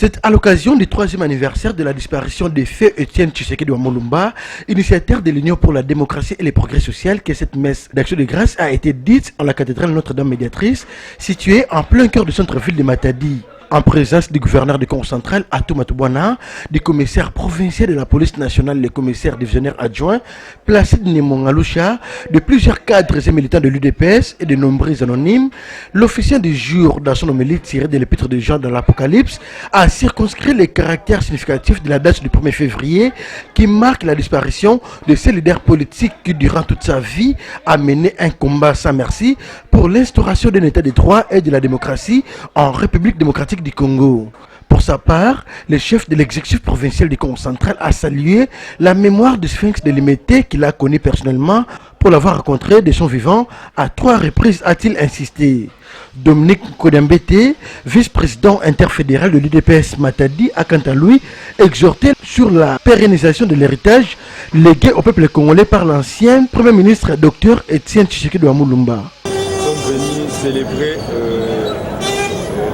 C'est à l'occasion du 3e anniversaire de la disparition des feux Étienne Tshisekedi de Wamulumba, initiateur de l'Union pour la démocratie et les progrès sociaux, que cette messe d'action de grâce a été dite en la cathédrale Notre-Dame Médiatrice, située en plein cœur du centre-ville de Matadi. En présence du gouverneur du Congo central, Atou Matouana, du commissaire provincial de la police nationale, le commissaire divisionnaire adjoint, Placide Nemongalusha, de plusieurs cadres et militants de l'UDPS et de nombreux anonymes, l'officier du jour, dans son homélie tirée de l'épître de Jean dans l'Apocalypse, a circonscrit les caractères significatifs de la date du 1er février qui marque la disparition de ce leader politique qui, durant toute sa vie, a mené un combat sans merci pour l'instauration d'un état de droit et de la démocratie en République démocratique du Congo. Pour sa part, le chef de l'exécutif provincial du Congo central a salué la mémoire du Sphinx de Limité qu'il a connu personnellement pour l'avoir rencontré de son vivant à 3 reprises, a-t-il insisté. Dominique Kodembete, vice-président interfédéral de l'UDPS Matadi, a quant à lui exhorté sur la pérennisation de l'héritage légué au peuple congolais par l'ancien Premier ministre Dr Étienne Tshisekedi de Wamulumba. Nous sommes venus célébrer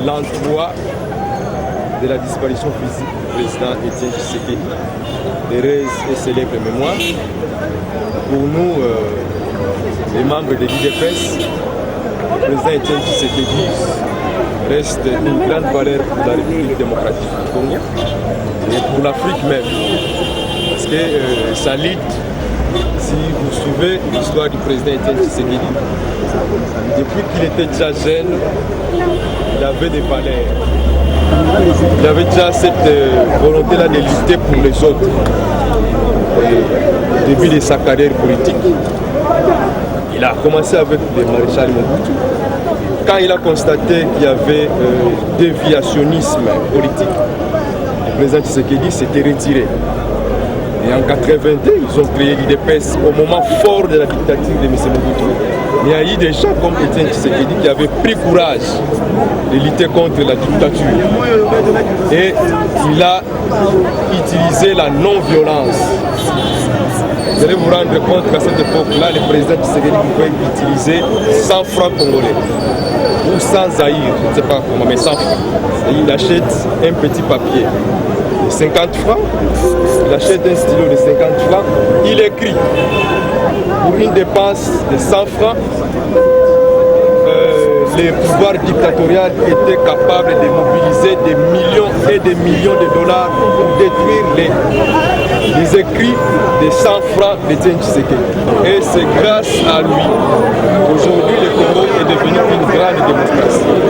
l'endroit de la disparition physique du président Étienne Tshisekedi. Heureuse et célèbre mémoire. Pour nous, les membres de l'UDPS, le président Étienne Tshisekedi reste une grande valeur pour la République démocratique du Congo et pour l'Afrique même. Parce que ça lit, si vous vous souvenez l'histoire du président Étienne Tshisekedi, depuis qu'il était déjà jeune, il avait des valeurs. Il avait déjà cette volonté-là de lutter pour les autres. Et au début de sa carrière politique, il a commencé avec le maréchal Mobutu. Quand il a constaté qu'il y avait déviationnisme politique, le président Tshisekedi s'était retiré. Et en 1982, ils ont créé l'UDPS au moment fort de la dictature de M. Mobutu. Mais il y a eu des gens comme Étienne Tshisekedi qui avaient pris courage de lutter contre la dictature. Et il a utilisé la non-violence. Vous allez vous rendre compte qu'à cette époque-là, le président Tshisekedi pouvait utiliser 100 francs congolais. Ou 100 zaïre, je ne sais pas comment, mais 100 francs. Et il achète un petit papier de 50 francs, il achète un stylo de 50 francs, il écrit pour une dépense de 100 francs. Les pouvoirs dictatoriaux étaient capables de mobiliser des millions et des millions de dollars pour détruire les écrits de 100 francs d'Étienne Tshisekedi. Et c'est grâce à lui qu'aujourd'hui le Congo est devenu une grande démocratie.